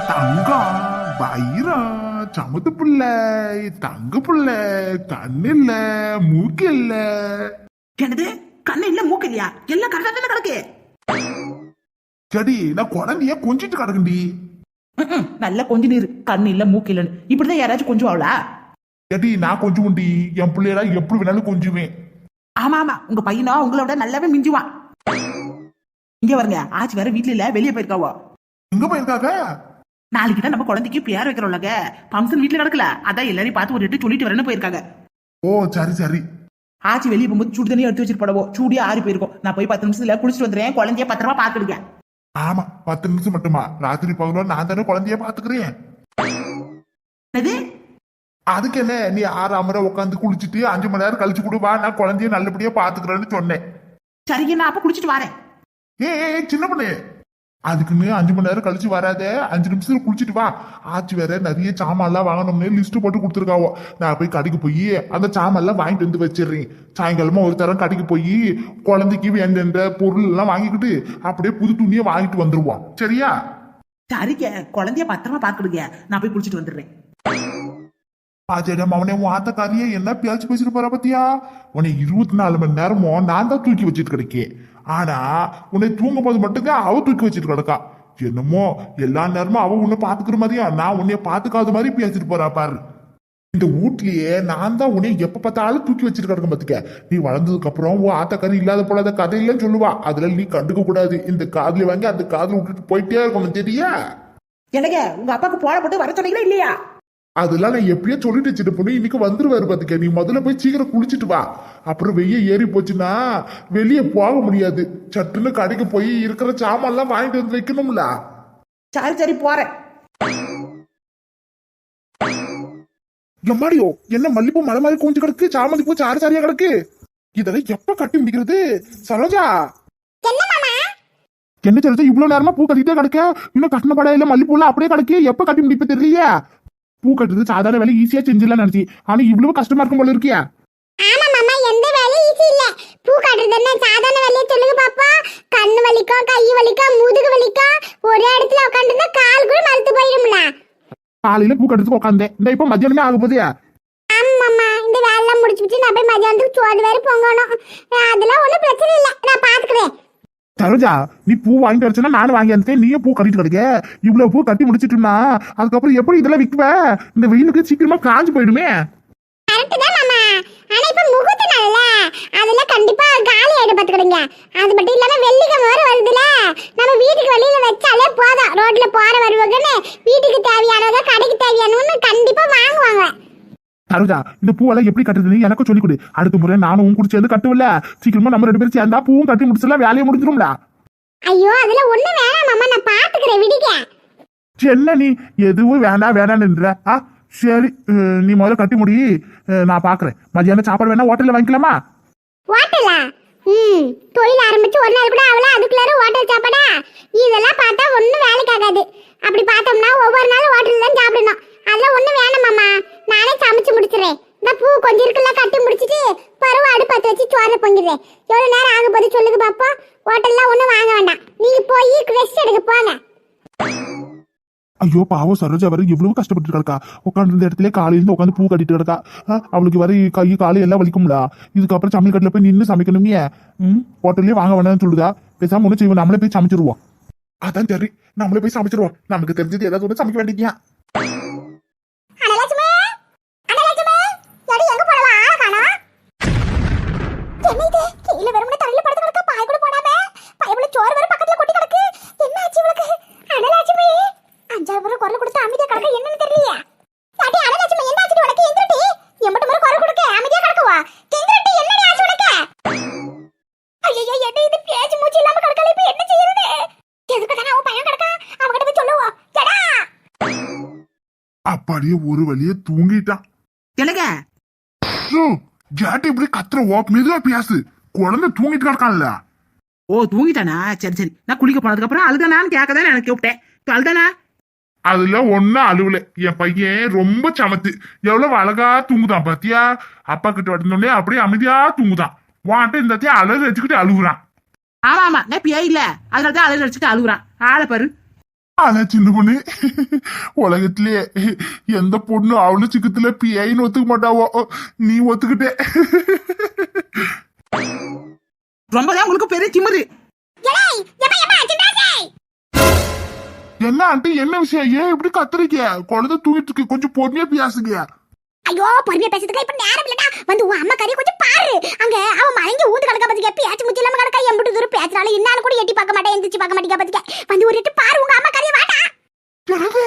தங்கம் வைரம் சமுத்து புள்ள தங்க புள்ள கண்ணு இல்ல மூக்கு இல்ல. என்னது கண்ணு இல்ல மூக்கு இல்லையா? எல்லாம் கரெக்டா தானே கிடக்கு. சரி நான் குழந்தைய கொஞ்சிட்டு கிடக்குண்டி. நல்ல கொஞ்ச நீர் கண்ணு இல்ல மூக்கு இல்லன்னு இப்படிதான் யாராச்சும் கொஞ்சம் அவளா? சரி நான் கொஞ்சம் உண்டி என் பிள்ளையரா எப்படி வேணாலும் கொஞ்சுவேன். ஆமா ஆமா உங்க பையனா உங்களோட நல்லாவே மிஞ்சுவான். இங்க வருங்க ஆச்சு வேற வீட்டுல இல்ல வெளியே போயிருக்காவோ. எங்க போயிருக்காங்க? நாளைக்கு தான் நம்ம குழந்தைக்கு பேர் வைக்கிறோம்லங்க. ஃபங்க்ஷன் வீட்டுல கிடக்கல அதான் எல்லாரையும் பார்த்து ஒரு எட்டு சொல்லிட்டு வரேன்னு போயிருக்காங்க. ஓ சரி சரி. ஆச்சு வெளியே போகும்போது சுடு தண்ணி எடுத்து வச்சுட்டு போடவோ சூடியா ஆறி போயிருக்கும். நான் போய் 10 நிமிஷத்துல குளிச்சுட்டு வந்துடுறேன். குழந்தைய பத்திரமா பாத்துடுங்க. ஆமா 10 நிமிஷம் மட்டுமா? ராத்திரி 11 நான் தானே குழந்தைய பாத்துக்கிறேன். அதுக்கு என்ன நீ 6 மணி உட்காந்து குளிச்சுட்டு 5 மணி நேரம் கழிச்சு கூட வா, நான் குழந்தைய நல்லபடியா பாத்துக்கிறேன்னு சொன்னேன். சரிங்க நான் அப்ப குளிச்சுட்டு வரேன். ஏ சின்ன பொண்ணு அதுக்குன்னு 5 மணி நேரம் கழிச்சு வராத, 5 நிமிஷத்துல குளிச்சுட்டு வா. ஆச்சு வேற நிறைய சாமான்லாம் வாங்கணும்னு லிஸ்ட் போட்டு கொடுத்துருக்காவோ. நான் போய் கடைக்கு போய் அந்த சாமான்லாம் வாங்கிட்டு வந்து வச்சிடுறேன். சாயங்காலமா ஒரு தரம் கடைக்கு போய் குழந்தைக்கு வேண்டிய பொருள் எல்லாம் வாங்கிக்கிட்டு அப்படியே புது துணியை வாங்கிட்டு வந்துருவோம். சரியா? சரிங்க குழந்தைய பத்திரமா பாத்துடுங்க. நான் போய் குளிச்சுட்டு வந்துடுறேன். ஆச்சரியம் அவனே உன் ஆத்தக்காரியே என்ன பேச்சு பேசிட்டு போற பத்தியா? உன்னை 24 மணி நேரமும் நான் தான் தூக்கி வச்சுட்டு கிடைக்கேன். ஆனா உன்னை தூங்கும் போது மட்டும்தான் அவ தூக்கி வச்சுட்டு கிடக்கா. என்னமோ எல்லா நேரமும் அவ உன்னை பாத்துக்கிற மாதிரியா நான் உன்னைய பாத்துக்காத மாதிரி பேசிட்டு போறா பாரு. இந்த வீட்லயே நான் தான் உன்னை எப்ப பார்த்தாலும் தூக்கி வச்சுட்டு கிடக்க பாத்துக்க. நீ வளர்ந்ததுக்கு அப்புறம் உன் ஆத்தக்காரி இல்லாத போலாத கதை இல்லைன்னு சொல்லுவா. அதுல நீ கண்டுக்க கூடாது. இந்த காதுல வாங்கி அந்த காதுல விட்டுட்டு போயிட்டே இருக்கணும். தெரியா? எனக்கு உங்க அப்பாவுக்கு போட போட்டு வர சொன்னீங்களா இல்லையா? அதெல்லாம் நான் எப்படியே சொல்லிட்டு வச்சுட்டு பொண்ணு இன்னைக்கு வந்துருவாரு பாத்துக்க. நீ முதல்ல போய் சீக்கிரம் குளிச்சுட்டு வா. அப்புறம் வெய்ய ஏறி போச்சுன்னா வெளியே போக முடியாது. சட்டுன்னு கடைக்கு போய் இருக்கிற சாமான்லாம் வாங்கிட்டு வந்து வைக்கணும்ல. சரி சரி போறேன். எம்மாடியோ என்ன மல்லிப்பூ மலை மாதிரி கொஞ்சம் கிடக்கு, சாமந்தி பூ சாறு சாரியா கிடக்கு. இதெல்லாம் எப்ப கட்டி முடிக்கிறது? சரோஜா என்ன சொல்றது? இவ்வளவு நேரமா பூ கட்டிட்டே கிடக்க, இன்னும் கட்டின படையில மல்லிப்பூலாம் அப்படியே கிடக்கு. எப்ப கட்டி முடிப்ப தெரியலையா? பூ கட்டுறது சாதாரண வேலை ஈஸியா செஞ்சிடலாம் நினைச்சி, ஆனா இவ்வளவு கஷ்டமா இருக்கும் போல இருக்கியா? ஆமா மாமா எந்த வேலையும் ஈஸி இல்ல. பூ கட்டுறது என்ன சாதாரண வேலையை சொல்லுங்க பாப்பா. கண்ணு வலிக்கும், கை வலிக்கும், முதுகு வலிக்கும். ஒரே இடத்துல உட்காந்துருந்தா கால் கூட மறுத்து போயிடும்ல. காலையில பூ கட்டுறதுக்கு உட்காந்தேன். இந்த இப்ப மத்தியானமே ஆக போதியா? ஆமாம்மா இந்த வேலைலாம் முடிச்சுட்டு நான் போய் மத்தியானத்துக்கு சோறு வேற பொங்கணும். அதெல்லாம் ஒண்ணும் பிரச்சனை இல்ல, நான் பாத்துக்கிறேன். சரோஜா நீ பூ வாங்கிட்டு வரச்சுன்னா நானும் வாங்கி வந்துட்டேன். நீயே பூ கட்டிட்டு கிடைக்க. இவ்வளவு பூ கட்டி முடிச்சிட்டுனா அதுக்கப்புறம் எப்படி இதெல்லாம் விற்குவ? இந்த வெயிலுக்கு சீக்கிரமா காஞ்சு போயிடுமே. கரெக்ட் தான் மாமா. ஆனா இப்ப முகூர்த்த நாள்ல அதெல்லாம் கண்டிப்பா காலி ஆயிடு பாத்துக்கிடுங்க. அது மட்டும் இல்லாம வெள்ளிக்கிழமை வர வருதுல, நம்ம வீட்டுக்கு வெளியில வச்சாலே போதும். ரோட்ல போற வருவாங்கன்னு வீட்டுக்கு தேவையானவங்க கடைக்கு தேவையானவன்னு கண்டிப்பா வாங்குவாங்க. சரோஜா இந்த பூவெல்லாம் எப்படி கட்டுறது எனக்கும் சொல்லிக் கொடு. அடுத்த முறை நானும் உன் கூட சேர்ந்து கட்டுவல. சீக்கிரமா நம்ம 2 பேரும் சேர்ந்தா பூவும் கட்டி முடிச்சலாம், வேலையை முடிஞ்சிடும்ல. ஐயோ அதுல ஒண்ணு வேணாம் மாமா, நான் பாத்துக்கிறேன் விடுங்க. என்ன நீ எதுவும் வேண்டான்னு சரி நீ முதல்ல கட்டி முடி, நான் பாக்குறேன். மதியானம் சாப்பாடு வேணா ஹோட்டல்ல வாங்கிக்கலாமா? ஹோட்டலா? தொழில் ஆரம்பிச்சு ஒரு நாள் கூட அவளா அதுக்குள்ளார ஹோட்டல் சாப்பாடா? இதெல்லாம் பார்த்தா ஒண்ணும் வேலைக்கு ஆகாது. அப்படி பார்த்தோம்னா ஒவ்வொரு நாளும் ஹோட்டல்ல தான் சாப்பிடணும். அதெல்லாம் ஒண்ணும் வேணாம் மாமா, நானே சமைச்சு முடிச்சிடுறேன். இந்த பூ கொஞ்சம் இருக்குல்ல கட்டி முடிச்சிட்டு பருவ அடுப்பத்தை வச்சு சோறு பொங்கிடுறேன். எவ்வளவு நேரம் ஆக போது சொல்லுங்க பாப்பா. ஹோட்டல்லாம் ஒண்ணும் வாங்க வேண்டாம், நீங்க போய் ரெஸ்ட் எடுக்க போங்க. ஐயோ பாவம் சரோஜா வர எவ்வளவு கஷ்டப்பட்டு கிடக்கா. உட்காந்து இருந்த இடத்துல காலையில உட்காந்து பூ கட்டிட்டு கிடக்கா. அவளுக்கு வர கை காலை எல்லாம் வலிக்கும்ல. இதுக்கப்புறம் சமையல் கட்டில போய் நின்று சமைக்கணுமே. ஹோட்டல்லே வாங்க வேணாம்னு சொல்லுதா? பேசாம ஒண்ணு செய்வோம், நம்மளே போய் சமைச்சிருவோம். அதான் சரி நம்மளே போய் சமைச்சிருவோம். நமக்கு தெரிஞ்சது ஏதாவது ஒண்ணு சமைக்க வேண்டியா? அப்படியே ஒரு வழியே தூங்கிட்டான். எனக்கு ஜாட்டி இப்படி கத்துற மெதுவா பேசு. குழந்தை தூங்கிட்டு கிடக்கான்ல. ஓ தூங்கிட்டானா? சரி சரி. நான் குளிக்க போனதுக்கு அப்புறம் அழுதானான்னு கேட்கதான் எனக்கு கூப்பிட்டேன். அழுதானா? அதுல ஒன்னும் அழுவல. என் பையன் ரொம்ப சமத்து, எவ்வளவு அழகா தூங்குதான் பாத்தியா? அப்பா கிட்ட வந்தோடனே அப்படியே அமைதியா தூங்குதான். வான்ட்டு இந்த அழகு வச்சுக்கிட்டு அழுகுறான். ஆமா ஆமா நான் பேய் இல்ல, அதனாலதான் அழுகு வச்சுட்டு அழுகுறான். ஆளை பாரு. ஆனா சின்ன பொண்ணு, உலகத்திலே எந்த பொண்ணு அவ்வளவு சிக்கத்துல பிஐன்னு ஒத்துக்க மாட்டாவோ, நீ ஒத்துக்கிட்டே. ரொம்பதான் உங்களுக்கு பெரிய திமிரு. என்ன ஆண்டி, என்ன விஷயம்? ஏன் இப்படி கத்துறீங்க? குழந்தை தூங்கிட்டு இருக்கு, கொஞ்சம் பொறுமையா பேசுங்க. ஐயோ, பொறுமையா பேசுறதுக்கு இப்ப நேரம் இல்லடா. வந்து உன் அம்மா கறியை கொஞ்சம் பாரு. அங்க அவன் மயங்கி ஊந்து கிடக்க பாத்துக்க, பேச்சு முச்சு இல்லாம கிடக்கா. எம்பிட்டு தூரம் பேசுறாலும் என்னாலும் கூட எட்டி பார்க்க மாட்டேன், எந்திரிச்சு பார்க்க மாட்டேங்க பாத்துக்க. வந்து ஒரு எட்டு பாரு உங்க அம்மா கறியை. வாடா. என்னது?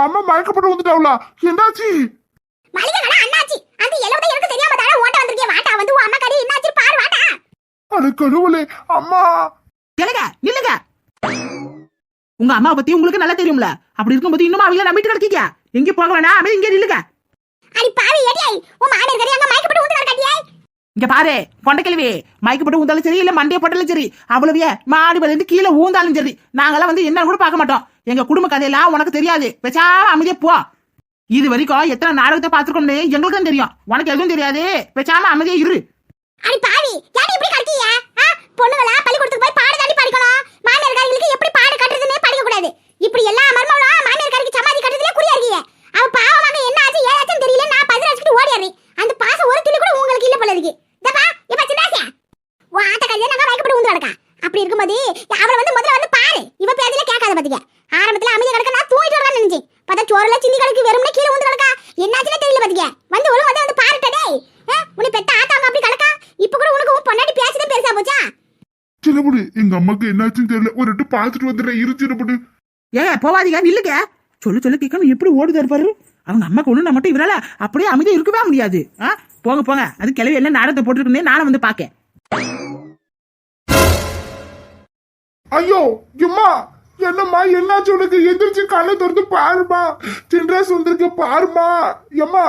அம்மா மயக்கப்பட்டு வந்துட்டாங்களா? என்னாச்சு? மளிகை அண்ணாச்சி, அந்த எழுவதை எனக்கு தெரியாம தானே ஓட்ட வந்திருக்கே. வாடா, வந்து உன் அம்மா கறி என்னாச்சு பாரு. வாடா. அட கடவுளே, அம்மா. இல்லங்க இல்லங்க, உங்க அம்மா பத்தி உங்களுக்கு நல்லா தெரியும்ல. அப்படி இருக்கும்போது இன்னும் அவங்கள நம்பிட்டு கிடக்கீங்க. எங்க போக வேணாம், அவன் இங்க இல்லங்க. அடி பாவி ஏடியை, உன் மாமனார் கறி அங்க மயக்கப்பட்டு ஊந்து கிடக்காடியே. இங்க பாரு கொண்ட கிழவி, மயக்கப்பட்டு ஊந்தாலும் சரி இல்ல மண்டைய போட்டாலும் சரி, அவ்வளவே மாடி வந்து கீழே ஊந்தாலும் சரி, நாங்கெல்லாம் வந்து என்ன கூட பார்க்க மாட்டோம். எங்க குடும்ப கதையெல்லாம் உனக்கு தெரியாது. பேசாம அமைதியா போ. இது வரைக்கும் எத்தனை நாடகத்தை பாத்துருக்கோம்னு எங்களுக்கு தான் தெரியும், உனக்கு எதுவும் தெரியாது. பேசாம அமைதியா இரு. அடி பாவி, யாரு இப்படி கட்டியா? பொண்ணுங்களா பள்ளிக்கூடத்துக்கு போய் பாடு தாண்டி படிக்கணும். மாமியார் காரிகளுக்கு எப்படி பாடு கட்டுறதுன்னே படிக்க கூடாது. இப்படி எல்லா மர்மங்களும் மாமியார் காரிக்கு சமாதி கட்டுறதுல குறியா இருக்கீங்க. அவ பாவமாக என்ன ஆச்சு ஏதாச்சும் தெரியல, நான் பதிராச்சுட்டு ஓடியாரு. அந்த பாசம் ஒரு துளி கூட உங்களுக்கு இல்ல போல இருக்கு. இதப்பா இப்ப சின்னாசியா உன் ஆட்ட கதையை நாங்க வாய்க்கப்பட்டு உந்து கிடக்கா. அப்படி இருக்கும்போது அவளை வந்து முதல்ல வந்து பாரு. இவ பேதில கேட்காத பாத்துக்க. ஆரம்பத்துல அமைதியா கிடக்க நான் தூங்கிட்டு வரலாம்னு நினைச்சேன். பார்த்தா சோறுல சிந்தி கிடக்கு, வெறும்னே கீழே உந்து கிடக்கா. என்னாச்சுன்னு தெரியல பாத்துக்க. வந்து ஒழுங்கு வந்து பாருட்டே. உன்னை பெத்த ஆத்தாங்க அப்படி கிடக்கா. இப்ப கூட உனக்கு உன் பொண்டாட்டி பேசுதே பெருசா போச்சா? சின்னபுடி, எங்க அம்மாக்கு என்னாச்சுன்னு தெரியல, ஒரு எட்டு பாத்துட்டு வந்துடுறேன். இரு சின்னபுடி. போவாதீங்க, நில்லுங்க. சொல்லு சொல்லு கேட்கணும் எப்படி ஓடுது இருப்பாரு. அவங்க அம்மாக்கு ஒண்ணு நம்ம மட்டும் இவரால அப்படியே அமைதியா இருக்கவே முடியாது. போங்க போங்க, அது கிளவி எல்லாம் நாடகத்தை போட்டுருக்குன்னே நானும் வந்து பாக்கேன். ஐயோ எம்மா, என்னம்மா என்னாச்சு உனக்கு? எந்திரிச்சு கண்ணை திறந்து பாருமா, சின்ராஸ் வந்திருக்கு பாருமா. எம்மா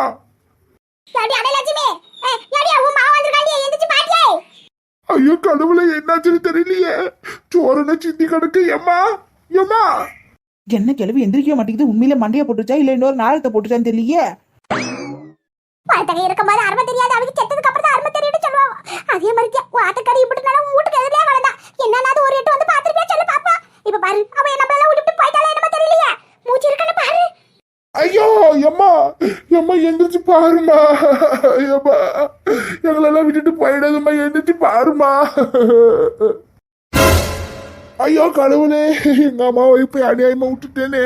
ஐயோ கடவுளை, என்னாச்சுன்னு தெரியலையே. சோரனை சிந்தி கிடக்கு. எம்மா எம்மா. என்ன கிளவி எந்திரிக்க மாட்டேங்குது? உண்மையில மண்டைய போட்டுச்சா இல்ல இன்னொரு நாடகத்தை போட்டுச்சான்னு தெரியலையே. இருக்கும்போது அருமை தெரியாது, அவருக்கு செத்ததுக்கு அப்புறம் தான் அருமை தெரியும் சொல்லுவாங்க. அதே மாதிரி ஆட்டக்காரி இப்படினாலும் வீட்டுக்கு எதிரே வளர்ந்தா என்னன்னா ஒரு எட்டு வந்து பாத்துருப்பியா சொல்லு பாப்பா. இப்ப பாரு, அவ என்ன எல்லாம் விட்டுட்டு போயிட்டாலே என்னமா தெரியலையே. மூச்சு இருக்குன்னு பாரு. ஐயோ எம்மா, எம்மா எந்திரிச்சு பாருமா. எம்மா எங்களெல்லாம் விட்டுட்டு போயிடாதும்மா, எந்திரிச்சு பாருமா. ஐயோ கடவுளே, எங்க அம்மாவை இப்ப அநியாயமா விட்டுட்டேனே.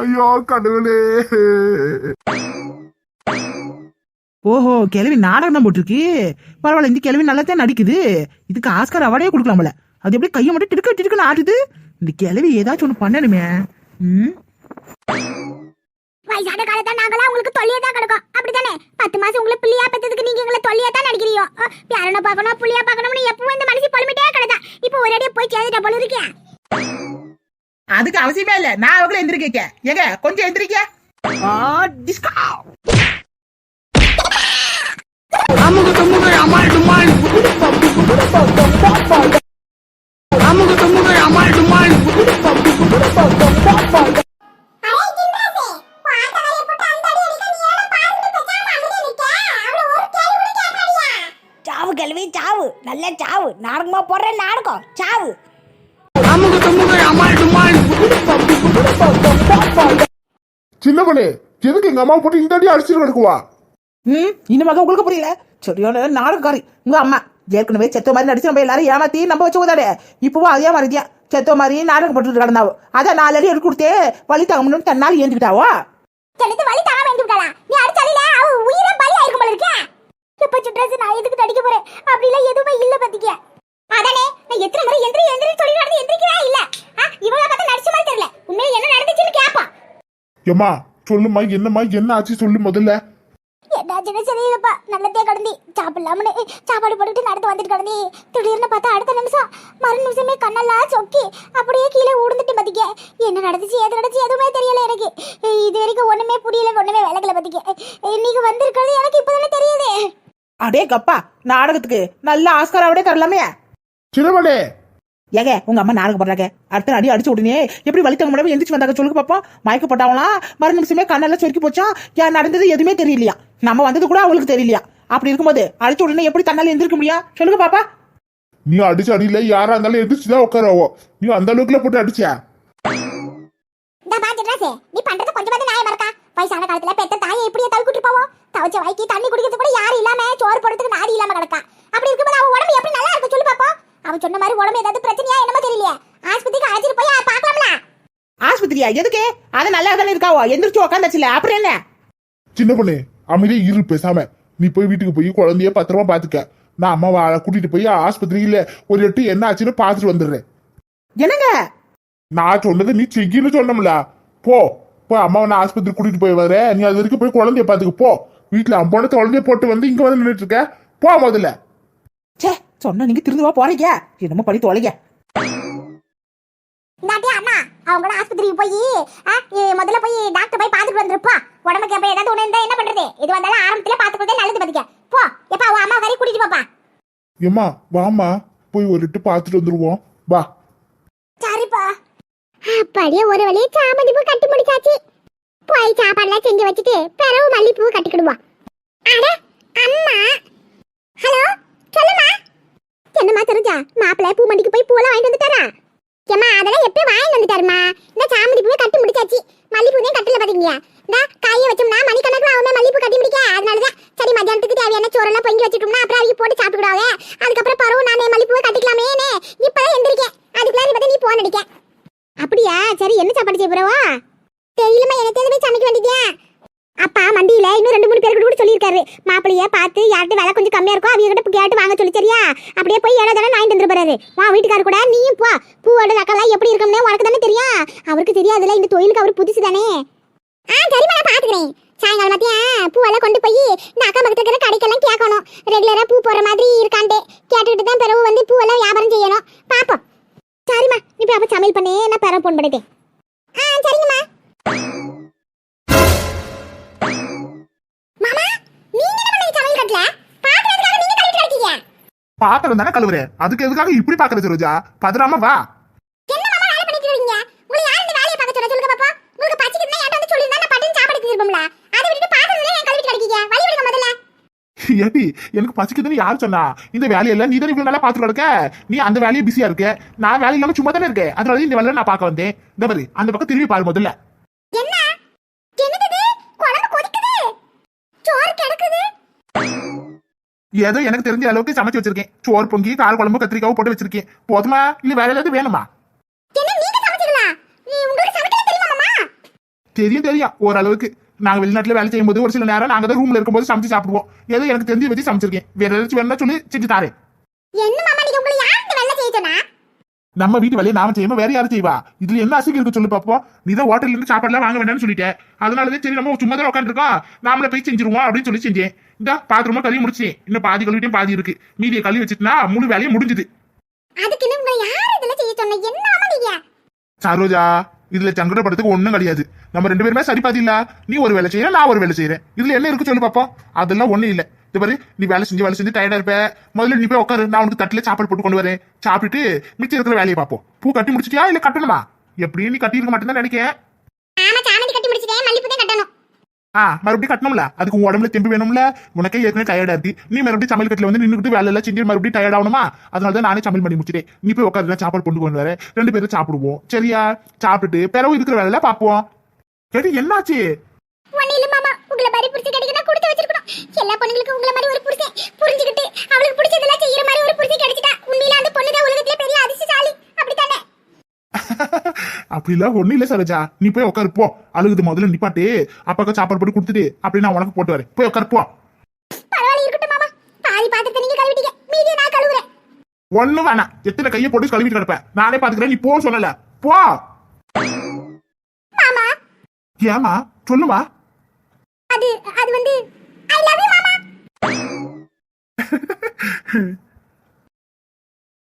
ஐயோ கடவுளே. ஓஹோ, கிளவி நாடகம் தான் போட்டிருக்கு. பரவாயில்ல, இந்த கிளவி நல்லா தான் நடிக்குது. இதுக்கு ஆஸ்கார் அவார்டே கொடுக்கலாம்ல. அது எப்படி கையை மட்டும் டிடுக்க டிடுக்குன்னு ஆடுது? இந்த கிளவி ஏதாச்சும் ஒண்ணு பண்ணணுமே. வயசான காலத்தான் நாங்களாம் உங்களுக்கு தொல்லியா தான் கிடக்கும். அப்படித்தானே? 10 மாசம் உங்களுக்கு பிள்ளையா பெற்றதுக்கு நீங்க எங்களை தொல்லியா தான் நடிக்கிறீங்க. பேரனை பார்க்கணும், புள்ளியா பார்க்கணும்னு எப்பவும் இந்த மனசு பொறுமிட்டே கிடந்தா. இப்ப ஒரு அடியே போய் சேர்ந்துட்டா போல இருக்கேன். அதுக்கு அவசியமே இல்ல, நான் அவங்கள எந்திரிக்க. ஏங்க கொஞ்சம் எந்திரிக்க. சாவு கல்வி சாவு, நல்ல சாவு. நாடகமா போடுற நாடகம் சாவு. சின்னவனே, எதுக்கு எங்க அம்மா போட்டு இந்த அடி அடிச்சுட்டு கிடக்குவா? இன்னும் உங்களுக்கு புரியல? சரியான நாடகக்காரி உங்க அம்மா. ஏற்கனவே செத்த மாதிரி நடிச்சு நம்ம எல்லாரும் ஏமாத்தி நம்ம வச்சு உதாடே. இப்பவும் அதே மாதிரியா செத்த மாதிரி நாடகம் போட்டு கிடந்தாவோ. அதான் 4 அடி எடுத்து கொடுத்தே வலி தாங்கணும்னு தன்னால் ஏந்துக்கிட்டாவோ. வலி தாங்க வேண்டிவிட்டாளா? நீ அடிச்சாலே அவ உயிரை பலி ஆயிருக்கும் போல இருக்கே. இப்ப சிட்ரஸ் நான் எதுக்கு நடிக்க போறேன்? அப்படிலாம் எதுவுமே இல்ல பாத்தீங்க. அதானே நான் எத்தனை முறை எந்திரி எந்திரி சொல்லி நடந்து எந்திரிக்கிறா இல்ல. இவள பார்த்தா நடிச்ச மாதிரி தெரியல. உண்மையில என்ன நடந்துச்சுன்னு கேப்பா. ஏம்மா சொல்லுமா, என்னம்மா என்ன ஆச்சு சொல்லு முதல்ல. என்னாச்சுன்னு தெரியலப்பா. நல்லதே கடந்தி சாப்பிடலாம்னு சாப்பாடு போட்டுட்டு நடந்து வந்துட்டு கடந்தி திடீர்னு பார்த்தா அடுத்த நிமிஷம் மறு நிமிஷமே கண்ணெல்லாம் சொக்கி அப்படியே கீழே ஊடுந்துட்டு பாத்தீங்க. என்ன நடந்துச்சு ஏது நடந்துச்சு எதுவுமே தெரியல எனக்கு. இது வரைக்கும் ஒண்ணுமே புரியல, ஒண்ணுமே விளக்கல பாத்தீங்க. இன்னைக்கு வந்திருக்கிறது எனக்கு இப்பதானே தெரியுது. அடே கப்பா, நாடகத்துக்கு நல்ல ஆஸ்கார் அவார்டே தரலாமே. சின்னவனே, ஏங்க உங்க அம்மா நாடகம் போடுறாங்க. அடுத்த அடி அடிச்சு உடனே எப்படி வலித்தங்க முடியாம எந்திரிச்சு வந்தாங்க சொல்லுங்க பாப்போம். மயக்கப்பட்டாவலாம், மறு நிமிஷமே கண்ணெல்லாம் சொருக்கி போச்சா. ஏன் நடந்தது எதுவுமே தெரியலையா, நம்ம வந்தது கூட அவங்களுக்கு தெரியலையா. அப்படி இருக்கும்போது அடிச்ச உடனே எப்படி தன்னால எந்திரிக்க முடியும் சொல்லுங்க பாப்பா. நீ அடிச்சு அடியில யாரா இருந்தாலும் எந்திரிச்சுதான் உட்காரவோ. நீ அந்த அளவுக்குல போட்டு அடிச்சா? ஏன் பாத்துறாசே நீ பண்றது கொஞ்சமாவது நியாயம் இருக்கா? வயசான காலத்துல பெத்த தாயை இப்படியே தவிக்கிட்டு போவோம். தவச்ச வாய்க்கு தண்ணி குடிக்கிறது கூட யாரும் இல்லாம சோறு போடுறதுக்கு நாதி இல்லாம கிடக்கா. அப்படி இருக்கும்போது அவன் உடம்பு எப்படி நல்லா இருக்கு சொல்லு பாப்போம். அவன் சொன்ன மாதிரி உடம்பு ஏதாவது பிரச்சனையா என்னமோ தெரியலையே. ஆஸ்பத்திரிக்கு அழைச்சிட்டு போய் பார்க்கலாம்ல. ஆஸ்பத்திரியா எதுக்கு? அது நல்லா தானே இருக்காவோ, எந்திரிச்சு உட்காந்துச்சுல, அப்புறம் என்ன? சின்ன பொண்ணு அமைதியே இரு பேசாம. நீ போய் வீட்டுக்கு போய் குழந்தைய பத்திரமா பாத்துக்க. நான் அம்மாவை கூட்டிட்டு போய் ஆஸ்பத்திரியில ஒரு எட்டு என்ன ஆச்சுன்னு பாத்துட்டு வந்துடுறேன். என்னங்க நான் சொன்னதை நீ செய்யன்னு சொன்னோம்ல. போ போ, அம்மாவை நான் ஆஸ்பத்திரி கூட்டிட்டு போய் வரேன். நீ அது வரைக்கும் போய் குழந்தைய பாத்துக்க போ. வீட்டுல அம்மாவோட குழந்தைய போட்டு வந்து இங்க வந்து நின்றுட்டு இருக்க. போ முதல்ல. சே, சொன்ன நீங்க திருந்துவா போறீங்க, என்னமோ பண்ணி தொலைங்க. இந்தாட்டி அண்ணா அவங்க கூட ஆஸ்பத்திரிக்கு போய் முதல்ல போய் டாக்டர் போய் பார்த்துட்டு வந்துருப்பா. உடம்புக்கு எப்ப ஏதாவது ஒண்ணு இருந்தா என்ன பண்றது? இது வந்தாலும் ஆரம்பத்துல பாத்துக்கிறதே நல்லது. பாத்துக்க போ. எப்பா அவ அம்மா வரை கூட்டிட்டு போப்பா. ஏம்மா வாமா, போய் ஒரு எட்டு பாத்துட்டு வந்துருவோம் வா. சரிப்பா. அப்படியே ஒரு வழியே சாமந்தி பூ கட்டி முடிச்சாச்சு. போய் சாப்பாடுலாம் செஞ்சு வச்சுட்டு பிறகு மல்லிப்பூ கட்டிக்கிடுவா. அட அம்மா, ஹலோ சொல்லுமா. என்னம்மா தெரிஞ்சா மாப்பிள்ளை பூ மண்டிக்கு போய் பூவெல்லாம் வாங்கிட்டு வந்துட்டாரா? ஏம்மா அதெல்லாம் எப்பயும் வாங்கிட்டு வந்துட்டாருமா. இந்த சாமந்தி பூவை கட்டி முடிச்சாச்சு. மல்லிப்பூவையும் கட்டல பாத்தீங்களா? இந்த காயை வச்சோம்னா மணிக்கணக்கில் அவன் மல்லிப்பூ கட்டி முடிக்க. அதனாலதான் சரி மத்தியானத்துக்கு தேவையான சோறெல்லாம் பொங்கி வச்சுட்டோம்னா அப்புறம் அவங்க போட்டு சாப்பிட்டுக்கிடாவே. அதுக்கப்புறம் பரவும் நான் மல்லிப்பூவை கட்டிக்கலாமேனே இப்பதான் எந்திரிக்கேன். அதுக்குள்ள நீ போன் அடிக்க. அப்படியா? சரி என்ன சாப்பாடு செய்ய போறவா? தெரியலமா, எனக்கு போய் சமைக்க வேண்டியதா. அப்பா மண்டியில இன்னும் 2-3 பேருக்கு கூட சொல்லியிருக்காரு. மாப்பிள்ளைய பார்த்து யார்கிட்ட விலை கொஞ்சம் கம்மியா இருக்கும் அவங்க கிட்ட கேட்டு வாங்க சொல்லி. சரியா? அப்படியே போய் ஏழை தானே வாங்கிட்டு வந்து போறாரு. வா வீட்டுக்காரு கூட நீயும் போ. பூவோட நக்கெல்லாம் எப்படி இருக்கும்னே உனக்கு தானே தெரியும். அவருக்கு தெரியாதுல, இந்த தொழிலுக்கு அவர் புதுசு தானே. சரிம்மா நான் பாத்துக்கிறேன். சாயங்காலம் மத்தியா பூவெல்லாம் கொண்டு போய் இந்த அக்கா பக்கத்துல இருக்கிற கடைக்கெல்லாம் கேட்கணும். ரெகுலரா பூ போடுற மாதிரி இருக்காண்டே கேட்டுக்கிட்டு தான் பிறகு வந்து பூவெல்லாம் வியாபாரம் செய்யணும். பாப்போம். சரிம்மா நீ போய் அப்ப சமையல் பண்ணி நான் பிறகு போன் பண்ணிட்டேன். சரிங்கம்மா. மாமா நீங்க என்ன பண்ணீங்க சமையல் கட்டல? பாக்குறதுக்காக நீங்க கழுவிட்டு இருக்கீங்க. பாத்திரம் தானே கழுவுறேன், அதுக்கு எதுக்காக இப்படி பாக்குறது ரோஜா? பதறாம வா. என்ன மாமா வேலை பண்ணிட்டு இருக்கீங்க? உங்களுக்கு யார் இந்த வேலையை பார்க்க சொல்ல? சொல்லுங்க பாப்பா. உங்களுக்கு பச்சிக்குதுன்னா ஏன்டா வந்து சொல்லிருந்தா நான் பட்டின் சாப்பாடு எடுத்துருப்போம்ல. அதை விட்டுட்டு பாக்குறதுல ஏன் கழுவிட்டு இருக்கீங்க? வழி விடுங்க முதல்ல. ஏடி எனக்கு பசிக்குதுன்னு யார் சொன்னா? இந்த வேலையெல்லாம் நீ தானே இவ்வளவு நல்லா பாத்துட்டு இருக்க. நீ அந்த வேலையை பிஸியா இருக்க, நான் வேலை இல்லாம சும்மா தானே இருக்கேன். அதனால இந்த வேலையை நான் பார்க்க வந்தேன். இந்த மாதிரி அந்த பக்கம் திரும்பி பாரு முதல்ல. என்ன என்னது குழம்பு கொதிக்குது, சோறு கிடக்குது. ஏதோ எனக்கு தெரிஞ்ச அளவுக்கு சமைச்சு வச்சிருக்கேன். சோறு பொங்கி கார குழம்பு கத்திரிக்காவும் போட்டு வச்சிருக்கேன். போதுமா இல்ல வேலை ஏதாவது வேணுமா? என்ன நீங்க சமைச்சீங்களா? உங்களுக்கு சமைக்க தெரியுமா மாமா? தெரியும் ஓரளவுக்கு. நாங்க வெளிநாட்டுல வேலை செய்யும் போது ஒரு சில நேரம் நாங்க தான் ரூம்ல இருக்கும்போது சமைச்சு சாப்பிடுவோம். ஏதோ எனக்கு தெரிஞ்சு வச்சு சமைச்சிருக்கேன். வேற ஏதாச்சும் வேணும்னா சொல்லி செஞ்சு தாரேன். என்ன மாமா நீங்க உங்களை யார் இந்த வேலை செய்ய சொன்னா? நம்ம வீட்டு வேலையை நாம செய்யாம வேற யாரும் செய்வா? இதுல என்ன அசிங்க இருக்கு சொல்லு பாப்போம். நீ தான் ஹோட்டல்ல இருந்து சாப்பாடுலாம் வாங்க வேண்டாம்னு சொல்லிட்டேன். அதனாலதான் சரி நம்ம சும்மா தான் உட்காந்துருக்கோம், நாமளே போய் செஞ்சிருவோம் அப்படின்னு சொல்லி செஞ்சேன். இந்த பாத்ரூமா கழுவி முடிச்சேன். இன்னும் பாதி கழுவிட்டையும் பாதி இருக்கு. மீதியை கழுவி வச்சுட்டுனா முழு வேலையும் முடிஞ்சுது. அதுக்குன்னு உங்களை யார் இதெல்லாம் செய்ய சொன்னா? என்ன மாமா நீங்க? சரோஜா இதுல சங்கடப்படுறதுக்கு ஒண்ணும் கிடையாது. நம்ம 2 பேருமே சரி பாதி இல்ல. நீ ஒரு வேலை செய்யற, நான் ஒரு வேலை செய்யறேன். இதுல என்ன இருக்கு சொல்லு பாப்போம். அதெல்லாம் ஒண்ணும் இல்ல. இது பாரு, நீ வேலை செஞ்சு டயர்டா இருப்ப. முதல்ல நீ போய் உட்காரு, நான் உனக்கு தட்டுல சாப்பாடு போட்டு கொண்டு வரேன். சாப்பிட்டுட்டு மிச்சம் இருக்கிற வேலையை பார்ப்போம். பூ கட்டி முடிச்சிட்டியா இல்ல கட்டணுமா? எப்படியும் நீ கட்டி இருக்க மாட்டேன்னு நினைக்கிறேன். ஆமா சாமந்தி கட்டி முடிச்சிட்டேன், மல்லிப்பூ தான் கட்டணும். மறுபடியும் கட்டணும்ல, அதுக்கு உன் உடம்புல தெம்பு வேணும்ல. உனக்கே ஏற்கனவே டயர்டா இருக்கு. நீ மறுபடியும் சமையல் கட்டில வந்து நின்றுட்டு வேலை எல்லாம் செஞ்சு மறுபடியும் டயர்ட் ஆகணுமா? அதனால தான் நானே சமையல் பண்ணி முடிச்சிட்டேன். நீ போய் உட்காரு, சாப்பாடு கொண்டு வரேன். 2 பேரும் சாப்பிடுவோம். சரியா? சாப்பிட்டுட்டு பிறகு இருக்கிற வேலையில பாப்போம். கேட்டு என்னாச்சு? ஒண்ணு இல்ல மாமா, உங்களை மாதிரி புருஷன் கிடைக்கனா கொடுத்து வச்சிருக்கணும். எல்லா பொண்ணுங்களுக்கும் உங்களை மாதிரி ஒரு புருஷன் புரிஞ்சுக்கிட்டு அவளுக்கு பிடிச்சதெல்லாம் செய்யற மாதிரி ஒரு புருஷன் கிடைச்சிட்டா உண்மையில அந்த பொண்ணு தான் உலகத்திலே பெரிய அதிர்ஷ்டசாலி. அப்படித்தானே? அப்படிலாம் ஒண்ணு இல்ல சரோஜா. நீ போய் உட்காரு போ. அழுகுது முதல்ல நிப்பாட்டு. அப்பாக்கு சாப்பாடு போட்டு கொடுத்துட்டு அப்படி நான் உனக்கு போட்டு வரேன். போய் உட்காரு போ. பரவாயில்ல இருக்கட்டும் மாமா. பாதி பாத்திரத்தை நீங்க கழுவிட்டீங்க, மீதியை நான் கழுவுறேன். ஒண்ணும் வேணாம். எத்தனை கையை போட்டு கழுவிட்டு கிடப்பேன். நானே பாத்துக்கிறேன். நீ போ சொல்லல. போ. மாமா ஏமா சொல்லுமா? அது வந்து ஐ லவ் யூ மாமா.